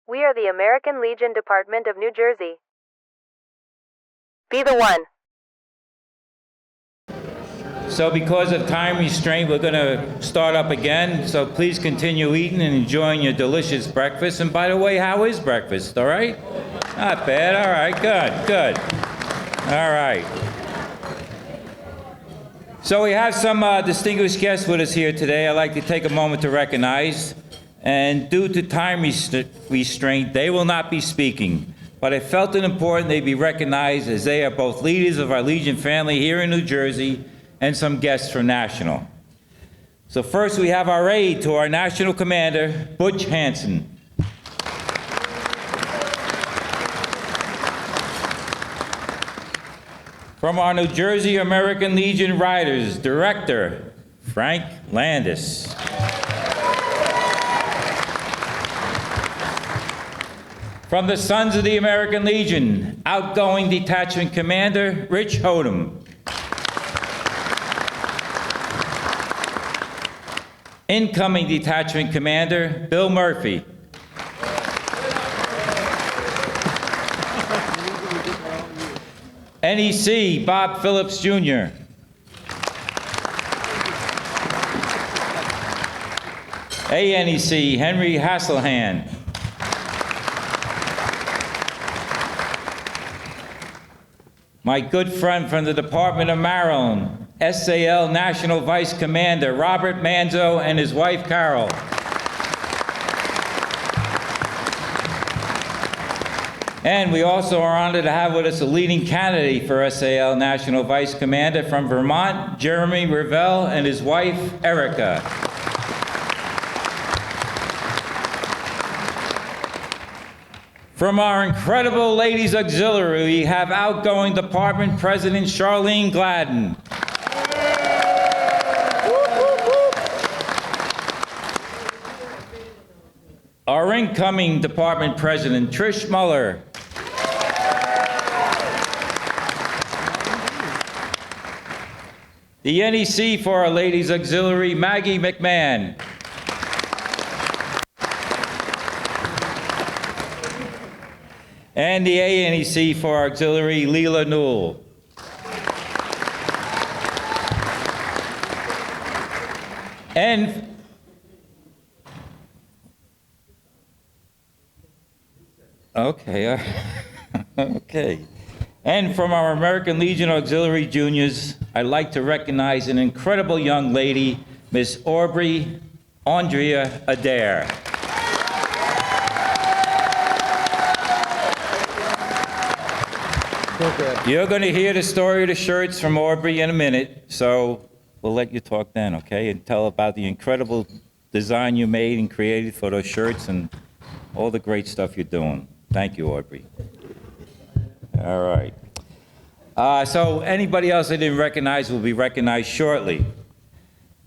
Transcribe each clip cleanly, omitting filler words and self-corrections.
We are the American Legion Department of New Jersey. Be the one. So because of time restraint, we're going to start up again. So please continue eating and enjoying your delicious breakfast. And by the way, how is breakfast, all right? Not bad, all right, good. All right. So we have some distinguished guests with us here today. I'd like to take a moment to recognize. And due to time restraint, they will not be speaking. But I felt it important they be recognized as they are both leaders of our Legion family here in New Jersey and some guests from National. So first we have our aide to our National Commander, Butch Hansen. From our New Jersey American Legion Riders, Director, Frank Landis. From the Sons of the American Legion, Outgoing Detachment Commander, Rich Hodem. Incoming Detachment Commander, Bill Murphy. NEC, Bob Phillips, Jr. ANEC, Henry Hasselhand. My good friend from the Department of Maryland, SAL National Vice Commander Robert Manzo and his wife Carol. And we also are honored to have with us a leading candidate for SAL National Vice Commander from Vermont, Jeremy Revelle and his wife Erica. From our incredible Ladies Auxiliary, we have outgoing Department President Charlene Gladden. Our incoming Department President, Trish Muller. The NEC for our Ladies Auxiliary, Maggie McMahon. And the ANEC for our auxiliary, Leela Newell. And okay. And from our American Legion Auxiliary Juniors, I'd like to recognize an incredible young lady, Miss Aubrey Andrea Adair. You're going to hear the story of the shirts from Aubrey in a minute, so we'll let you talk then, okay? And tell about the incredible design you made and created for those shirts and all the great stuff you're doing. Thank you, Aubrey. All right. So anybody else I didn't recognize will be recognized shortly.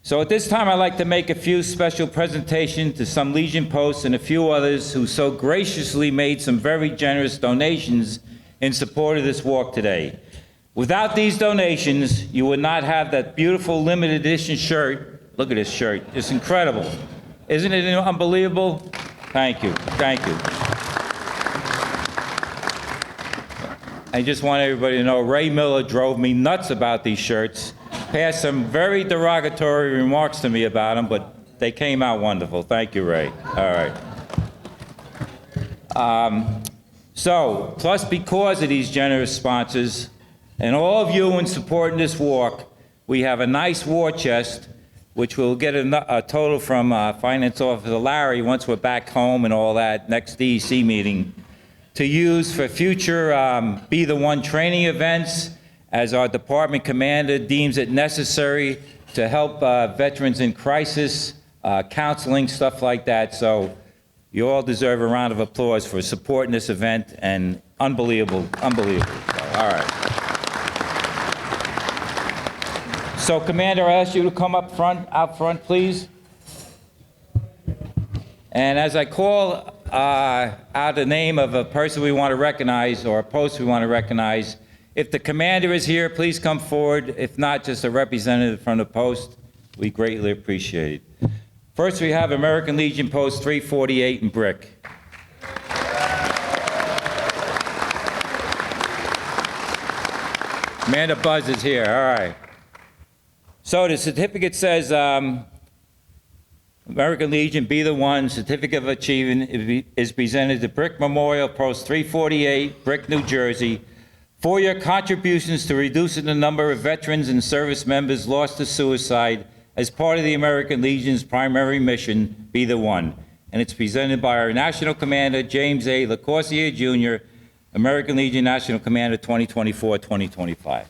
So at this time, I'd like to make a few special presentations to some Legion posts and a few others who so graciously made some very generous donations in support of this walk today. Without these donations, you would not have that beautiful limited edition shirt. Look at this shirt, it's incredible. Isn't it unbelievable? Thank you, thank you. I just want everybody to know Ray Miller drove me nuts about these shirts, passed some very derogatory remarks to me about them, but they came out wonderful. Thank you, Ray. All right. So, plus because of these generous sponsors, and all of you in supporting this walk, we have a nice war chest, which we'll get a total from Finance Officer Larry once we're back home and all that, next DEC meeting, to use for future Be the One training events, as our department commander deems it necessary to help veterans in crisis, counseling, stuff like that. So you all deserve a round of applause for supporting this event, and unbelievable. So, all right. So, Commander, I ask you to come out front, please. And as I call out the name of a person we want to recognize, or a post we want to recognize, if the commander is here, please come forward. If not, just a representative from the post. We greatly appreciate it. First, we have American Legion Post 348 in Brick. Amanda Buzz is here, all right. So the certificate says, American Legion, Be the One, Certificate of Achievement is presented to Brick Memorial, Post 348, Brick, New Jersey, for your contributions to reducing the number of veterans and service members lost to suicide as part of the American Legion's primary mission, Be the One. And it's presented by our National Commander, James A. LaCourcier, Jr., American Legion National Commander 2024-2025.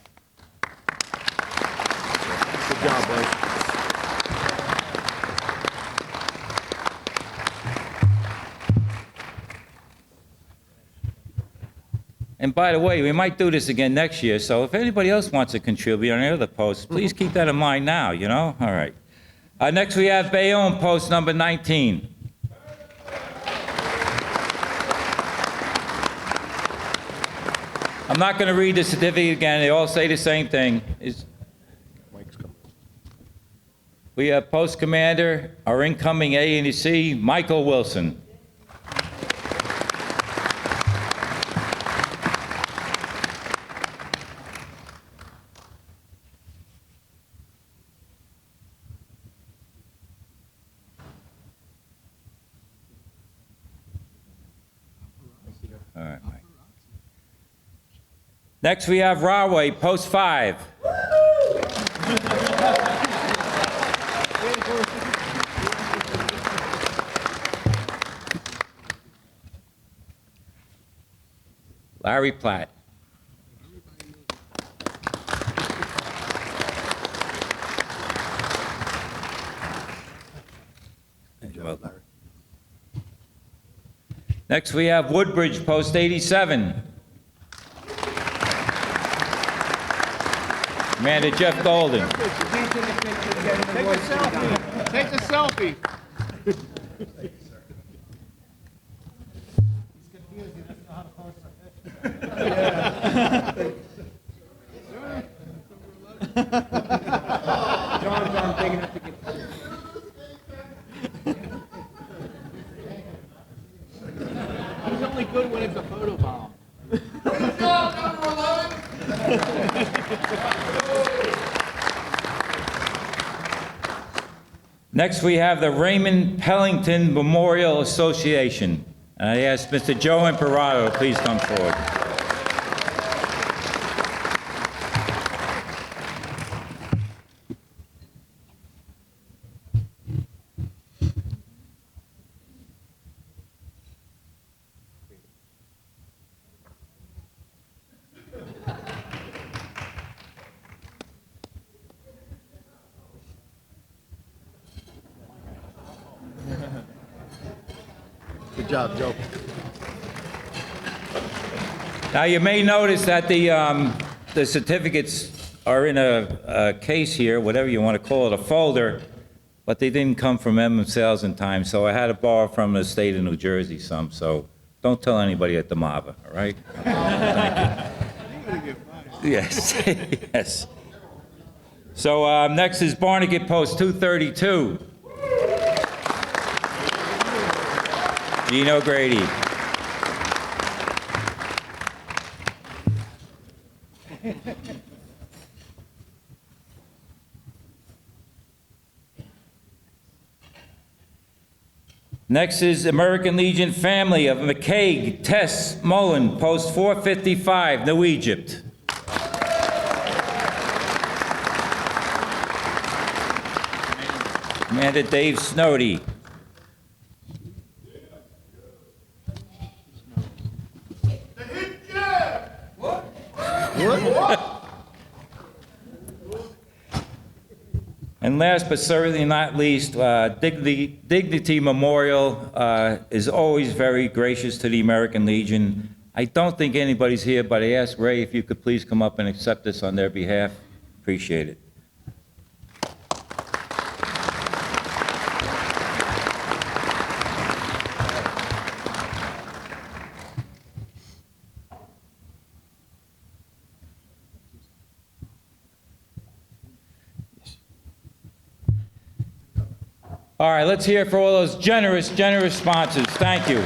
Good job, boys. And by the way, we might do this again next year, so if anybody else wants to contribute on any other posts, please keep that in mind now, you know? All right. Next, we have Bayonne, post number 19. I'm not going to read the certificate again. They all say the same thing. We have Post Commander, our incoming A&C, Michael Wilson. All right, Mike. Next, we have Rahway, Post 5. Larry Platt. Next, we have Woodbridge, Post 87. Commander Jeff Golden. Take a selfie. Take a selfie. John, big enough to get. He's only good when it's a photo bomb. Next, we have the Raymond Pellington Memorial Association. And I ask Mr. Joe Imperato to please come forward. Good job, Joe. Now, you may notice that the certificates are in a case here, whatever you want to call it, a folder, but they didn't come from them themselves in time, so I had to borrow from the state of New Jersey some, so don't tell anybody at the MAVA, all right? Thank you. Yes, yes. So next is Barnegat Post 232. Gino Grady. Next is American Legion family of McCaig, Tess, Mullen, Post 455, New Egypt. Commander Dave Snowdy. And last but certainly not least, Dignity Memorial is always very gracious to the American Legion. I don't think anybody's here, but I asked Ray if you could please come up and accept this on their behalf. Appreciate it. All right, let's hear it for all those generous sponsors. Thank you.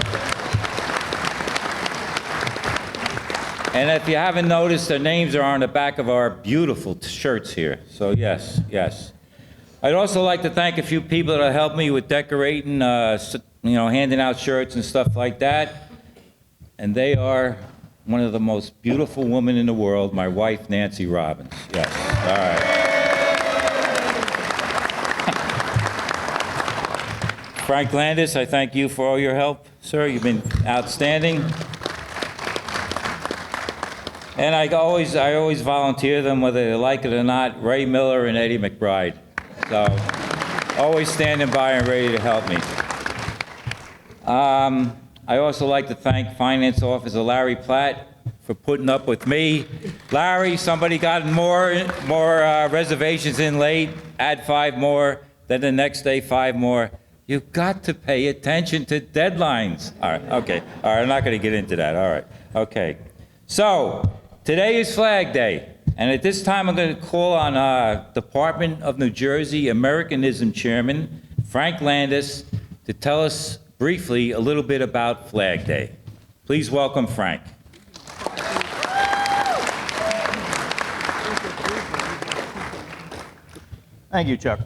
And if you haven't noticed, their names are on the back of our beautiful shirts here. So yes, yes. I'd also like to thank a few people that helped me with decorating, handing out shirts and stuff like that. And they are one of the most beautiful women in the world, my wife, Nancy Robbins. Yes, all right. Frank Landis, I thank you for all your help, sir. You've been outstanding. And I always volunteer them, whether they like it or not, Ray Miller and Eddie McBride. So, always standing by and ready to help me. I also like to thank Finance Officer Larry Platt for putting up with me. Larry, somebody got more reservations in late, add 5 more, then the next day 5 more. You've got to pay attention to deadlines. All right, okay. All right, I'm not going to get into that. All right, okay. So, today is Flag Day. And at this time, I'm going to call on Department of New Jersey Americanism Chairman Frank Landis to tell us briefly a little bit about Flag Day. Please welcome Frank. Thank you, Chuck.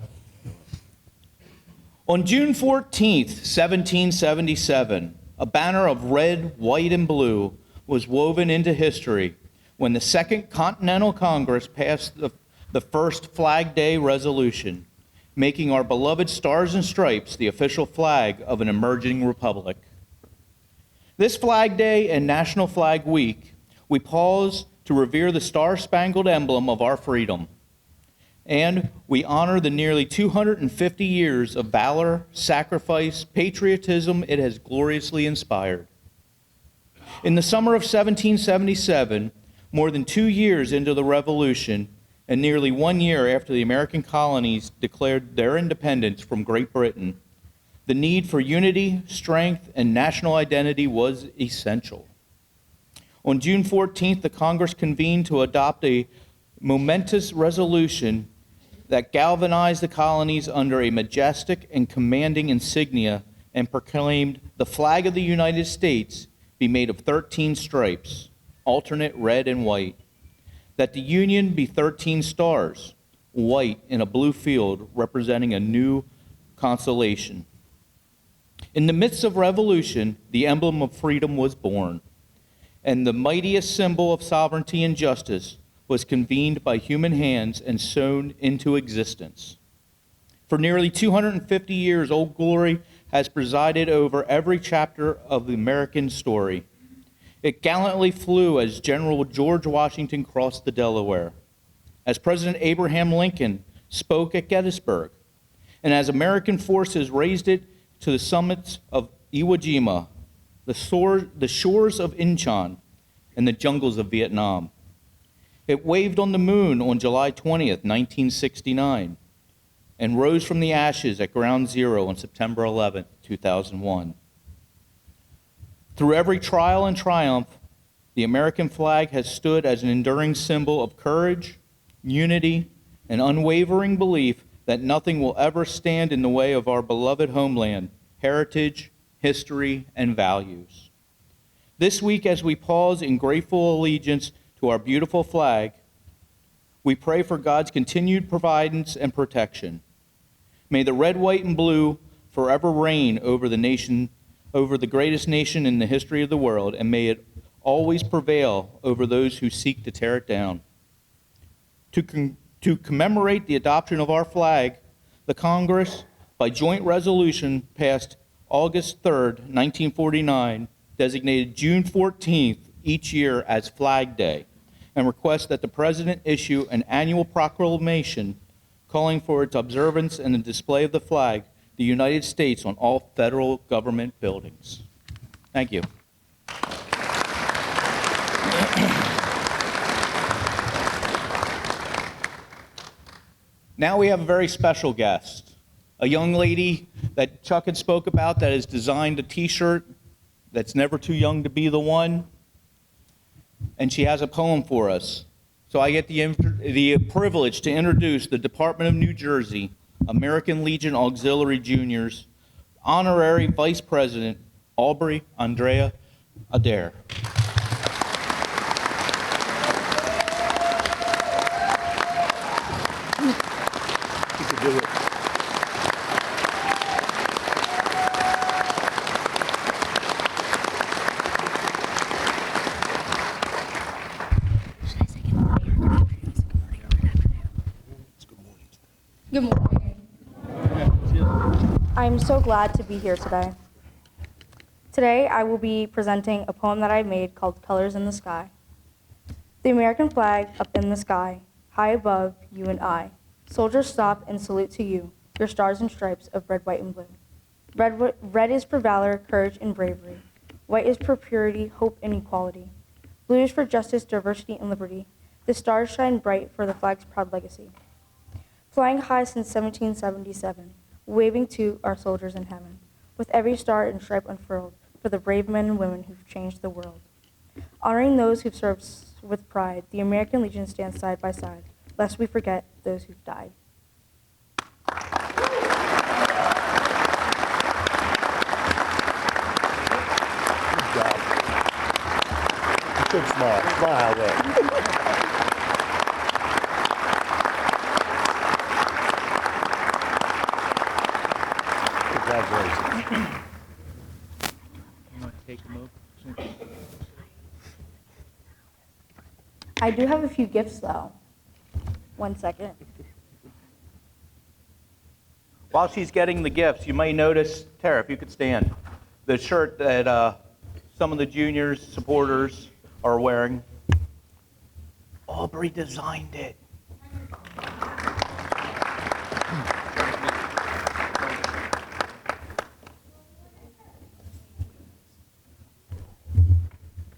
On June 14th, 1777, a banner of red, white, and blue was woven into history when the Second Continental Congress passed the first Flag Day resolution, making our beloved Stars and Stripes the official flag of an emerging republic. This Flag Day and National Flag Week, we pause to revere the star-spangled emblem of our freedom, and we honor the nearly 250 years of valor, sacrifice, patriotism it has gloriously inspired. In the summer of 1777, more than 2 years into the Revolution, and nearly 1 year after the American colonies declared their independence from Great Britain, the need for unity, strength, and national identity was essential. On June 14th, the Congress convened to adopt a momentous resolution that galvanized the colonies under a majestic and commanding insignia and proclaimed the flag of the United States be made of 13 stripes, alternate red and white, that the Union be 13 stars, white in a blue field representing a new constellation. In the midst of revolution, the emblem of freedom was born, and the mightiest symbol of sovereignty and justice was convened by human hands and sewn into existence. For nearly 250 years, Old Glory has presided over every chapter of the American story. It gallantly flew as General George Washington crossed the Delaware, as President Abraham Lincoln spoke at Gettysburg, and as American forces raised it to the summits of Iwo Jima, the shores of Incheon, and the jungles of Vietnam. It waved on the moon on July 20th, 1969, and rose from the ashes at Ground Zero on September 11th, 2001. Through every trial and triumph, the American flag has stood as an enduring symbol of courage, unity, and unwavering belief that nothing will ever stand in the way of our beloved homeland, heritage, history, and values. This week, as we pause in grateful allegiance to our beautiful flag, we pray for God's continued providence and protection. May the red, white, and blue forever reign over the nation, over the greatest nation in the history of the world, and may it always prevail over those who seek to tear it down. To commemorate the adoption of our flag, the Congress, by joint resolution passed August 3rd, 1949, designated June 14th each year as Flag Day, and requests that the President issue an annual proclamation calling for its observance and the display of the flag, the United States, on all federal government buildings. Thank you. Now we have a very special guest, a young lady that Chuck had spoke about that has designed a t-shirt that's never too young to be the one, and she has a poem for us. So I get the privilege to introduce the Department of New Jersey American Legion Auxiliary Juniors Honorary Vice President Aubrey Andrea Adair. to do it. Good morning. I'm so glad to be here today. Today, I will be presenting a poem that I made called Colors in the Sky. The American flag up in the sky, high above you and I. Soldiers stop and salute to you, your stars and stripes of red, white, and blue. Red is for valor, courage, and bravery. White is for purity, hope, and equality. Blue is for justice, diversity, and liberty. The stars shine bright for the flag's proud legacy. Flying high since 1777, waving to our soldiers in heaven, with every star and stripe unfurled for the brave men and women who've changed the world. Honoring those who've served with pride, the American Legion stands side by side, lest we forget those who've died. Good job. You should smile. Smile there. Congratulations. I do have a few gifts, though. 1 second. While she's getting the gifts, you may notice, Tara, if you could stand, the shirt that some of the juniors, supporters are wearing. Aubrey designed it.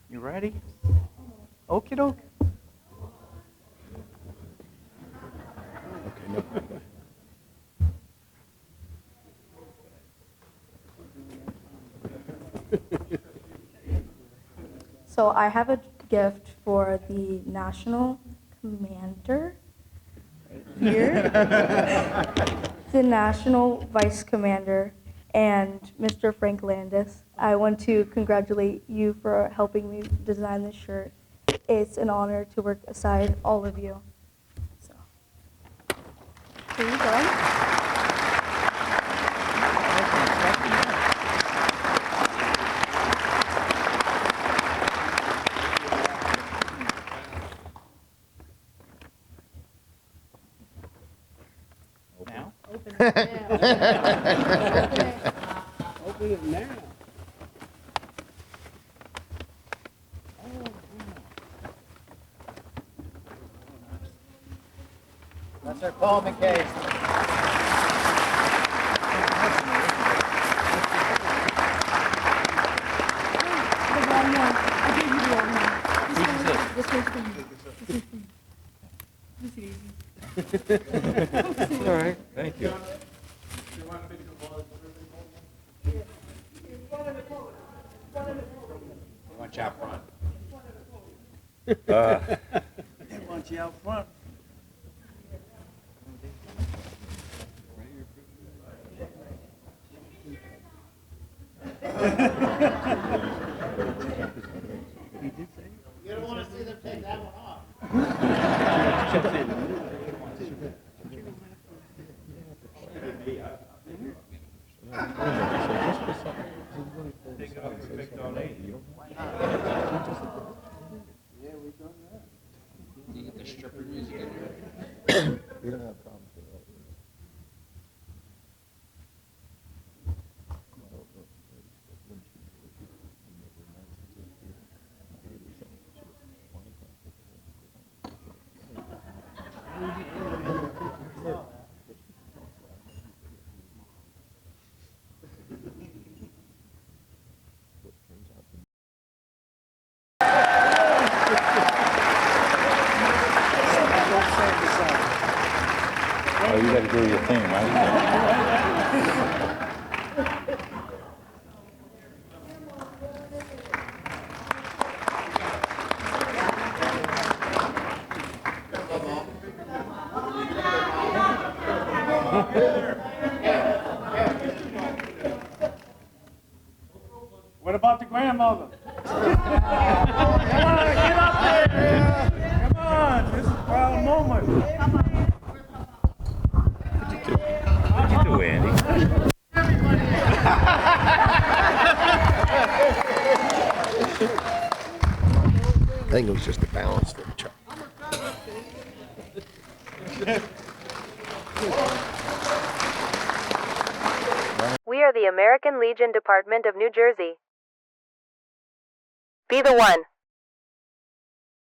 You ready? Okie doke. So I have a gift for the National Commander right here, the National Vice Commander, and Mr. Frank Landis. I want to congratulate you for helping me design this shirt. It's an honor to work aside all of you. So, here you go. Now? Open it now. That's our Coleman case. The wrong one. I gave you the wrong one. This one's for you. This one's for you. This is easy. All right, thank you. Watch out front. They want you out front. You don't want to see them take that one off. Oh, you gotta do your thing, right? What about the grandmother? Come on, get up there! Come on, this is a proud moment. think it was just a balance for the truck. We are the American Legion Department of New Jersey. Be the one.